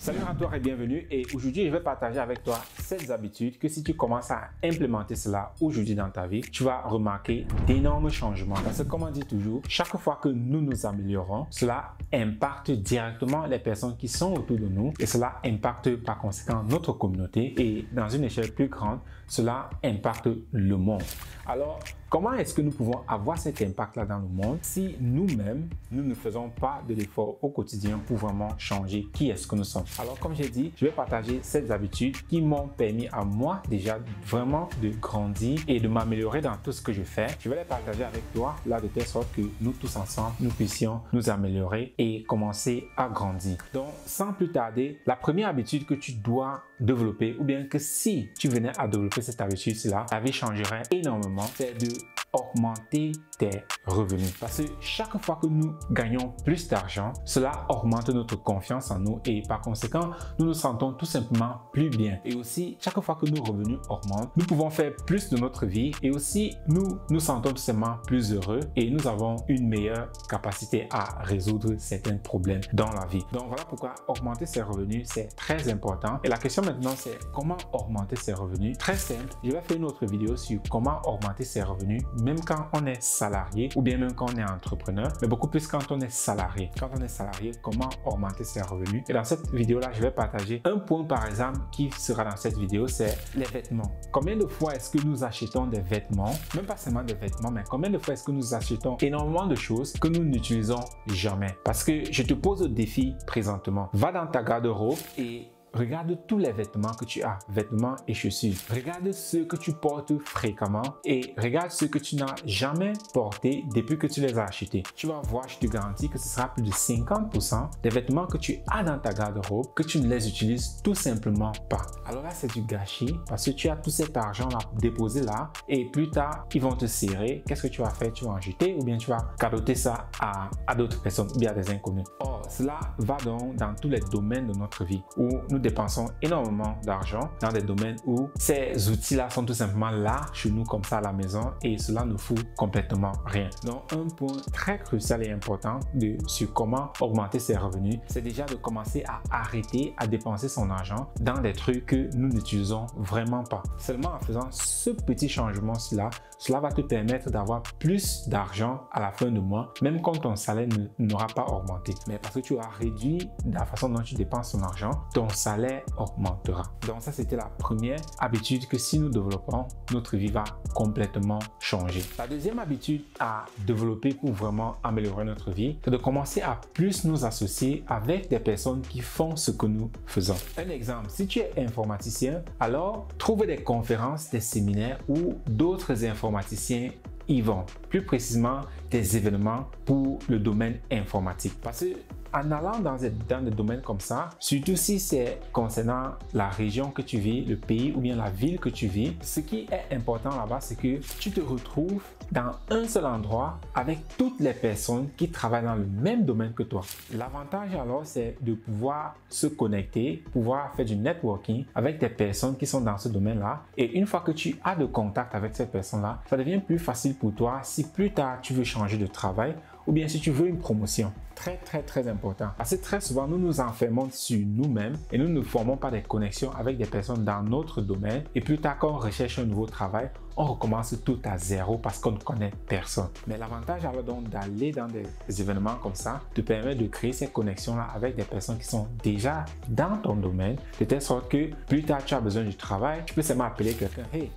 Salut à toi et bienvenue, et aujourd'hui je vais partager avec toi 7 habitudes que si tu commences à implémenter cela aujourd'hui dans ta vie, tu vas remarquer d'énormes changements. Parce que comme on dit toujours, chaque fois que nous nous améliorons, cela impacte directement les personnes qui sont autour de nous et cela impacte par conséquent notre communauté et dans une échelle plus grande, cela impacte le monde. Alors, comment est-ce que nous pouvons avoir cet impact-là dans le monde si nous-mêmes, nous ne faisons pas de l'effort au quotidien pour vraiment changer qui est-ce que nous sommes? Alors, comme j'ai dit, je vais partager 7 habitudes qui m'ont permis à moi déjà vraiment de grandir et de m'améliorer dans tout ce que je fais. Je vais les partager avec toi là de telle sorte que nous tous ensemble, nous puissions nous améliorer et commencer à grandir. Donc, sans plus tarder, la première habitude que tu dois développer, ou bien que si tu venais à développer cette habitude-là, ta vie changerait énormément, c'est de augmenter tes revenus. Parce que chaque fois que nous gagnons plus d'argent, cela augmente notre confiance en nous et par conséquent, nous nous sentons tout simplement plus bien. Et aussi, chaque fois que nos revenus augmentent, nous pouvons faire plus de notre vie et aussi nous nous sentons tout simplement plus heureux et nous avons une meilleure capacité à résoudre certains problèmes dans la vie. Donc voilà pourquoi augmenter ses revenus, c'est très important. Et la question maintenant, c'est comment augmenter ses revenus? Très simple, je vais faire une autre vidéo sur comment augmenter ses revenus même quand on est salarié ou bien même quand on est entrepreneur, mais beaucoup plus quand on est salarié. Quand on est salarié, comment augmenter ses revenus? Et dans cette vidéo-là, je vais partager un point par exemple qui sera dans cette vidéo, c'est les vêtements. Combien de fois est-ce que nous achetons des vêtements, même pas seulement des vêtements, mais combien de fois est-ce que nous achetons énormément de choses que nous n'utilisons jamais? Parce que je te pose au défi présentement. Va dans ta garde-robe et regarde tous les vêtements que tu as, vêtements et chaussures. Regarde ceux que tu portes fréquemment et regarde ceux que tu n'as jamais portés depuis que tu les as achetés. Tu vas voir, je te garantis que ce sera plus de 50% des vêtements que tu as dans ta garde-robe que tu ne les utilises tout simplement pas. Alors là, c'est du gâchis parce que tu as tout cet argent là déposé là et plus tard, ils vont te serrer. Qu'est-ce que tu vas faire? Tu vas en jeter ou bien tu vas cadoter ça à d'autres personnes ou bien à des inconnus. Or, cela va donc dans tous les domaines de notre vie où nous dépensons énormément d'argent dans des domaines où ces outils-là sont tout simplement là chez nous comme ça à la maison et cela ne fout complètement rien. Donc un point très crucial et important sur comment augmenter ses revenus, c'est déjà de commencer à arrêter à dépenser son argent dans des trucs que nous n'utilisons vraiment pas. Seulement en faisant ce petit changement-là, cela va te permettre d'avoir plus d'argent à la fin du mois, même quand ton salaire n'aura pas augmenté. Mais parce que tu as réduit la façon dont tu dépenses ton argent, ton salaire augmentera. Donc ça, c'était la première habitude que si nous développons, notre vie va complètement changer. La deuxième habitude à développer pour vraiment améliorer notre vie, c'est de commencer à plus nous associer avec des personnes qui font ce que nous faisons. Un exemple, si tu es informaticien, alors trouve des conférences, des séminaires où d'autres informaticiens y vont. Plus précisément, des événements pour le domaine informatique. Parce que en allant dans des domaines comme ça, surtout si c'est concernant la région que tu vis, le pays ou bien la ville que tu vis, ce qui est important là-bas, c'est que tu te retrouves dans un seul endroit avec toutes les personnes qui travaillent dans le même domaine que toi. L'avantage alors, c'est de pouvoir se connecter, pouvoir faire du networking avec des personnes qui sont dans ce domaine-là. Et une fois que tu as de contact avec ces personnes-là, ça devient plus facile pour toi si plus tard tu veux changer de travail ou bien si tu veux une promotion. Très important. Parce que très souvent, nous nous enfermons sur nous-mêmes et nous ne formons pas des connexions avec des personnes dans notre domaine. Et plus tard, quand on recherche un nouveau travail, on recommence tout à zéro parce qu'on ne connaît personne. Mais l'avantage alors donc d'aller dans des événements comme ça te permet de créer ces connexions-là avec des personnes qui sont déjà dans ton domaine, de telle sorte que plus tard, tu as besoin du travail, tu peux seulement appeler quelqu'un. Hey,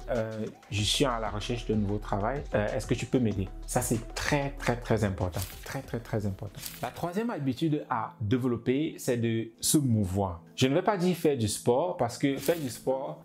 je suis à la recherche d'un nouveau travail, est-ce que tu peux m'aider? Ça, c'est très important. Très important. La troisième habitude à développer, c'est de se mouvoir. Je ne vais pas dire faire du sport parce que faire du sport,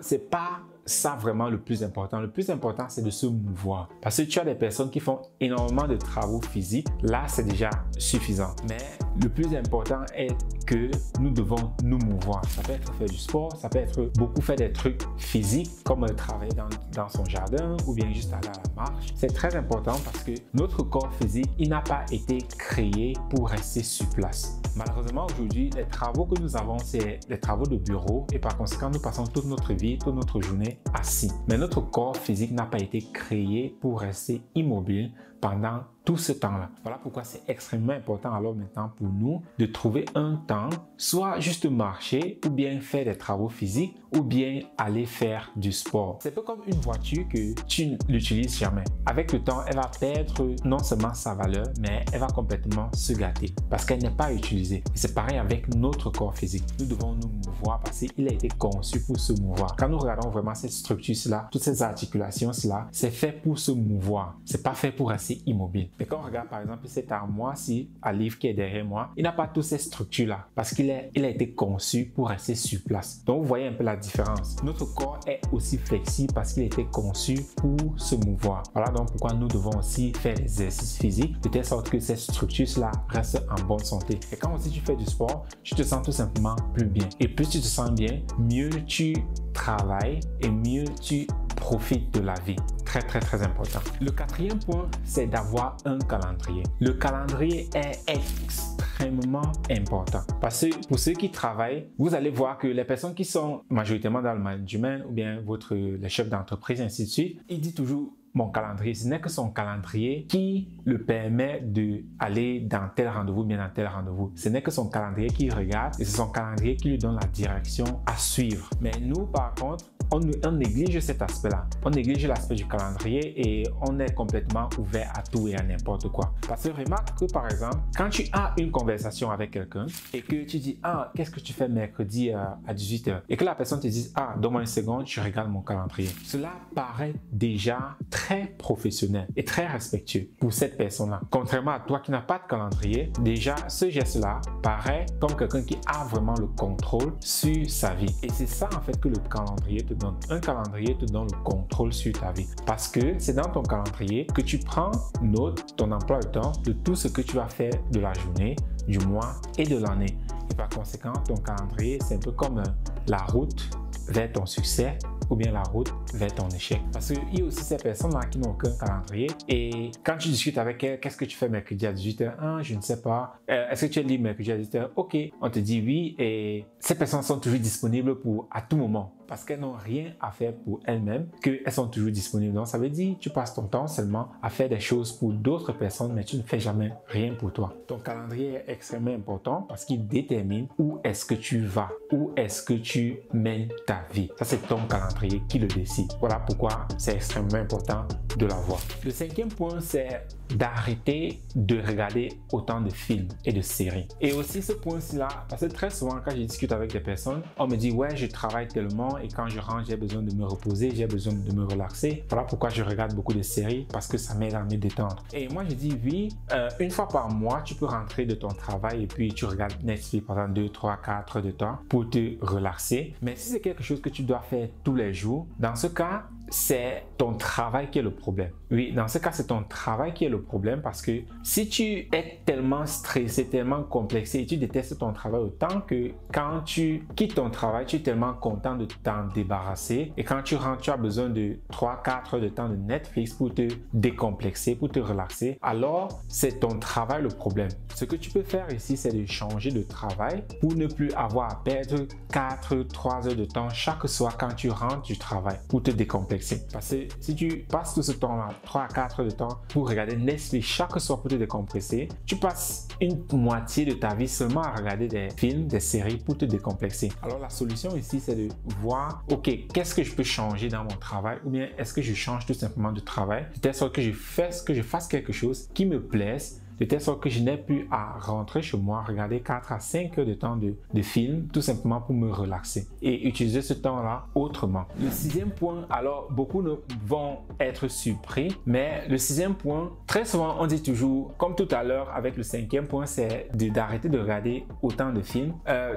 c'est pas ça vraiment le plus important. Le plus important, c'est de se mouvoir. Parce que tu as des personnes qui font énormément de travaux physiques. Là, c'est déjà suffisant. Mais le plus important est que nous devons nous mouvoir. Ça peut être faire du sport, ça peut être beaucoup faire des trucs physiques comme travailler dans son jardin ou bien juste aller à la marche. C'est très important parce que notre corps physique, il n'a pas été créé pour rester sur place. Malheureusement, aujourd'hui, les travaux que nous avons, c'est les travaux de bureau et par conséquent, nous passons toute notre vie, toute notre journée assis. Mais notre corps physique n'a pas été créé pour rester immobile pendant tout ce temps-là. Voilà pourquoi c'est extrêmement important alors maintenant pour nous de trouver un temps, soit juste marcher ou bien faire des travaux physiques ou bien aller faire du sport. C'est un peu comme une voiture que tu n'utilises jamais. Avec le temps, elle va perdre non seulement sa valeur, mais elle va complètement se gâter parce qu'elle n'est pas utilisée. Et c'est pareil avec notre corps physique. Nous devons nous mouvoir parce qu'il a été conçu pour se mouvoir. Quand nous regardons vraiment cette structure-là, toutes ces articulations-là, c'est fait pour se mouvoir. C'est pas fait pour rester immobile. Mais quand on regarde par exemple cette armoire-ci, à livre qui est derrière moi, il n'a pas toutes ces structures-là parce qu'il a été conçu pour rester sur place. Donc vous voyez un peu la différence. Notre corps est aussi flexible parce qu'il a été conçu pour se mouvoir. Voilà donc pourquoi nous devons aussi faire des exercices physiques de telle sorte que ces structures-là restent en bonne santé. Et quand aussi tu fais du sport, tu te sens tout simplement plus bien. Et plus tu te sens bien, mieux tu travailles et mieux tu profites de la vie. Très, très, très important. Le quatrième point, c'est d'avoir un calendrier. Le calendrier est extrêmement important parce que pour ceux qui travaillent, vous allez voir que les personnes qui sont majoritairement dans le management ou bien les chefs d'entreprise, ainsi de suite, ils disent toujours mon calendrier. Ce n'est que son calendrier qui le permet d'aller dans tel rendez-vous, bien dans tel rendez-vous. Ce n'est que son calendrier qui regarde et c'est son calendrier qui lui donne la direction à suivre. Mais nous, par contre, on néglige cet aspect-là. On néglige l'aspect du calendrier et on est complètement ouvert à tout et à n'importe quoi. Parce que remarque que par exemple, quand tu as une conversation avec quelqu'un et que tu dis « Ah, qu'est-ce que tu fais mercredi à 18h » et que la personne te dise « Ah, donne-moi une seconde, je regarde mon calendrier ». Cela paraît déjà très professionnel et très respectueux pour cette personne-là. Contrairement à toi qui n'as pas de calendrier, déjà ce geste-là paraît comme quelqu'un qui a vraiment le contrôle sur sa vie. Et c'est ça en fait que le calendrier te donne. Un calendrier te donne le contrôle sur ta vie parce que c'est dans ton calendrier que tu prends note, ton emploi de temps, de tout ce que tu vas faire de la journée, du mois et de l'année. Et par conséquent, ton calendrier, c'est un peu comme la route vers ton succès ou bien la route vers ton échec. Parce qu'il y a aussi ces personnes-là qui n'ont aucun calendrier et quand tu discutes avec elles, qu'est-ce que tu fais mercredi à 18h? Ah, je ne sais pas. Est-ce que tu es libre mercredi à 18h? Ok. On te dit oui et ces personnes sont toujours disponibles à tout moment parce qu'elles n'ont rien à faire pour elles-mêmes, qu'elles sont toujours disponibles. Donc ça veut dire que tu passes ton temps seulement à faire des choses pour d'autres personnes, mais tu ne fais jamais rien pour toi. Ton calendrier est extrêmement important parce qu'il détermine où est-ce que tu vas, où est-ce que tu mènes ta vie. Ça, c'est ton calendrier qui le décide. Voilà pourquoi c'est extrêmement important de l'avoir. Le cinquième point, c'est d'arrêter de regarder autant de films et de séries. Et aussi ce point-ci-là, parce que très souvent quand je discute avec des personnes, on me dit ouais, je travaille tellement et quand je rentre, j'ai besoin de me reposer, j'ai besoin de me relaxer. Voilà pourquoi je regarde beaucoup de séries parce que ça m'aide à me détendre. Et moi je dis oui, une fois par mois, tu peux rentrer de ton travail et puis tu regardes Netflix pendant 2, 3, 4 heures de temps pour te relaxer. Mais si c'est quelque chose que tu dois faire tous les jours, dans ce cas, c'est ton travail qui est le problème. Oui, dans ce cas, c'est ton travail qui est le problème parce que si tu es tellement stressé, tellement complexé et tu détestes ton travail autant que quand tu quittes ton travail, tu es tellement content de t'en débarrasser et quand tu rentres, tu as besoin de 3-4 heures de temps de Netflix pour te décomplexer, pour te relaxer, alors c'est ton travail le problème. Ce que tu peux faire ici, c'est de changer de travail pour ne plus avoir à perdre 4-3 heures de temps chaque soir quand tu rentres du travail pour te décomplexer. Parce que si tu passes tout ce temps-là, 3 à 4 heures de temps pour regarder Netflix chaque soir pour te décompresser, tu passes une moitié de ta vie seulement à regarder des films, des séries pour te décomplexer. Alors la solution ici, c'est de voir, ok, qu'est-ce que je peux changer dans mon travail ou bien est-ce que je change tout simplement de travail de telle sorte que je fasse quelque chose qui me plaise, de telle sorte que je n'ai plus à rentrer chez moi, regarder 4 à 5 heures de temps de film, tout simplement pour me relaxer et utiliser ce temps-là autrement. Le sixième point, alors beaucoup vont être surpris, mais le sixième point, très souvent on dit toujours, comme tout à l'heure avec le cinquième point, c'est d'arrêter de regarder autant de films.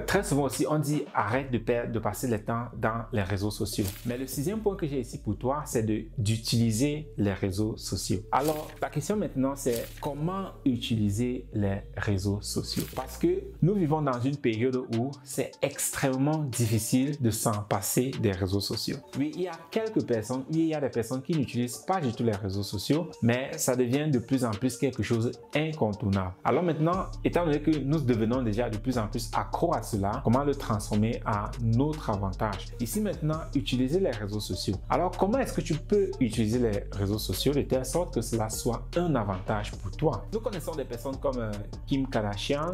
Très souvent aussi on dit arrête de passer le temps dans les réseaux sociaux. Mais le sixième point que j'ai ici pour toi, c'est d'utiliser les réseaux sociaux. Alors la question maintenant c'est comment utiliser les réseaux sociaux. Parce que nous vivons dans une période où c'est extrêmement difficile de s'en passer des réseaux sociaux. Oui, il y a quelques personnes, il y a des personnes qui n'utilisent pas du tout les réseaux sociaux, mais ça devient de plus en plus quelque chose d'incontournable. Alors maintenant, étant donné que nous devenons déjà de plus en plus accro à cela, comment le transformer à notre avantage? Ici maintenant, utiliser les réseaux sociaux. Alors comment est-ce que tu peux utiliser les réseaux sociaux de telle sorte que cela soit un avantage pour toi? Nous connaissons des personnes comme Kim Kardashian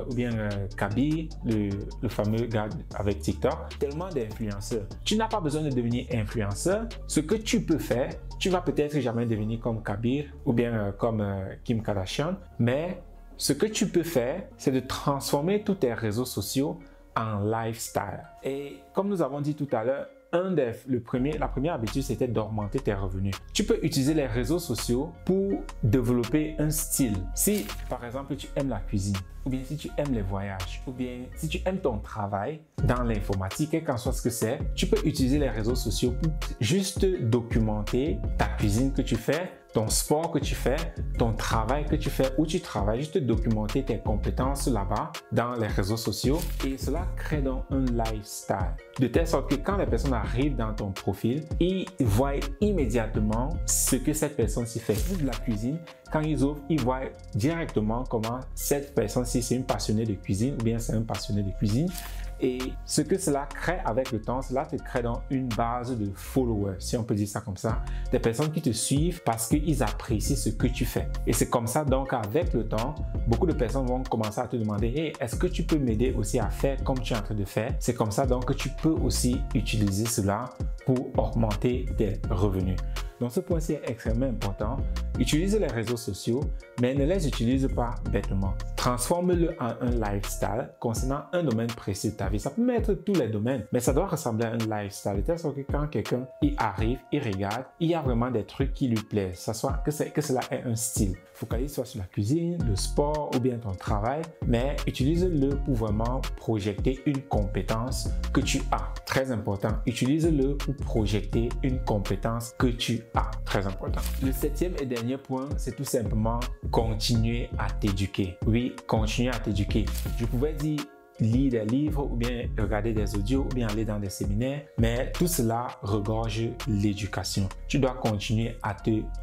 ou bien Kaby, le fameux gars avec TikTok, tellement d'influenceurs. Tu n'as pas besoin de devenir influenceur. Ce que tu peux faire, tu vas peut-être jamais devenir comme Kaby ou bien comme Kim Kardashian, mais ce que tu peux faire, c'est de transformer tous tes réseaux sociaux en lifestyle. Et comme nous avons dit tout à l'heure, la première habitude, c'était d'augmenter tes revenus. Tu peux utiliser les réseaux sociaux pour développer un style. Si, par exemple, tu aimes la cuisine, ou bien si tu aimes les voyages, ou bien si tu aimes ton travail dans l'informatique, quel qu'en soit ce que c'est, tu peux utiliser les réseaux sociaux pour juste documenter ta cuisine que tu fais, ton sport que tu fais, ton travail que tu fais, où tu travailles, juste documenter tes compétences là-bas dans les réseaux sociaux et cela crée donc un lifestyle. De telle sorte que quand les personnes arrivent dans ton profil, ils voient immédiatement ce que cette personne-ci fait. De la cuisine, quand ils ouvrent, ils voient directement comment cette personne-ci, c'est une passionnée de cuisine ou bien c'est un passionné de cuisine. Et ce que cela crée avec le temps, cela te crée donc une base de followers, si on peut dire ça comme ça, des personnes qui te suivent parce qu'ils apprécient ce que tu fais. Et c'est comme ça donc avec le temps, beaucoup de personnes vont commencer à te demander « Hey, est-ce que tu peux m'aider aussi à faire comme tu es en train de faire ?» C'est comme ça donc que tu peux aussi utiliser cela pour augmenter tes revenus. Donc ce point-ci est extrêmement important. Utilise les réseaux sociaux, mais ne les utilise pas bêtement. Transforme-le en un lifestyle concernant un domaine précis de ta vie. Ça peut être tous les domaines, mais ça doit ressembler à un lifestyle. De telle sorte que quand quelqu'un y arrive, il regarde, il y a vraiment des trucs qui lui plaisent. Que cela est un style. Focalise soit sur la cuisine, le sport ou bien ton travail, mais utilise-le pour vraiment projeter une compétence que tu as. Très important. Utilise-le pour projeter une compétence que tu as. Très important. Le septième et dernier point, c'est tout simplement continuer à t'éduquer. Oui, continuer à t'éduquer. Je pouvais dire lire des livres ou bien regarder des audios ou bien aller dans des séminaires, mais tout cela regorge l'éducation. Tu dois continuer à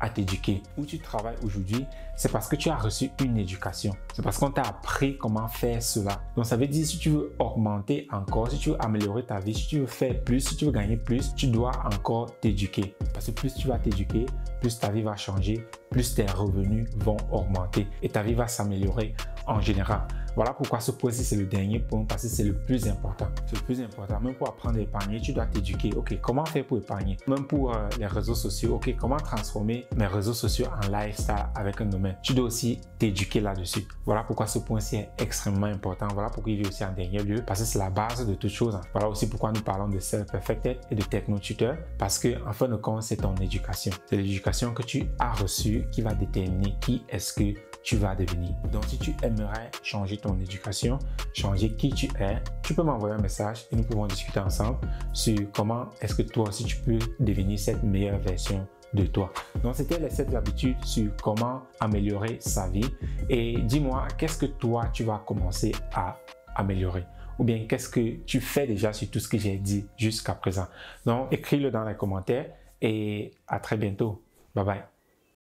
t'éduquer. Où tu travailles aujourd'hui, c'est parce que tu as reçu une éducation. C'est parce qu'on t'a appris comment faire cela. Donc ça veut dire si tu veux augmenter encore, si tu veux améliorer ta vie, si tu veux faire plus, si tu veux gagner plus, tu dois encore t'éduquer. Parce que plus tu vas t'éduquer, plus ta vie va changer, plus tes revenus vont augmenter et ta vie va s'améliorer en général. Voilà pourquoi ce point-ci, c'est le dernier point, parce que c'est le plus important. C'est le plus important. Même pour apprendre à épargner, tu dois t'éduquer. OK, comment faire pour épargner? Même pour les réseaux sociaux, OK, comment transformer mes réseaux sociaux en lifestyle avec un domaine? Tu dois aussi t'éduquer là-dessus. Voilà pourquoi ce point-ci est extrêmement important. Voilà pourquoi il est aussi en dernier lieu, parce que c'est la base de toute chose. Voilà aussi pourquoi nous parlons de Self-Perfected et de Techno-Tutor, parce que en fin de compte, c'est ton éducation. C'est l'éducation que tu as reçue qui va déterminer qui est-ce que tu vas devenir. Donc, si tu aimerais changer ton éducation, changer qui tu es, tu peux m'envoyer un message et nous pouvons discuter ensemble sur comment est-ce que toi aussi tu peux devenir cette meilleure version de toi. Donc, c'était les 7 habitudes sur comment améliorer sa vie. Et dis-moi, qu'est-ce que toi, tu vas commencer à améliorer? Ou bien, qu'est-ce que tu fais déjà sur tout ce que j'ai dit jusqu'à présent? Donc, écris-le dans les commentaires et à très bientôt. Bye bye.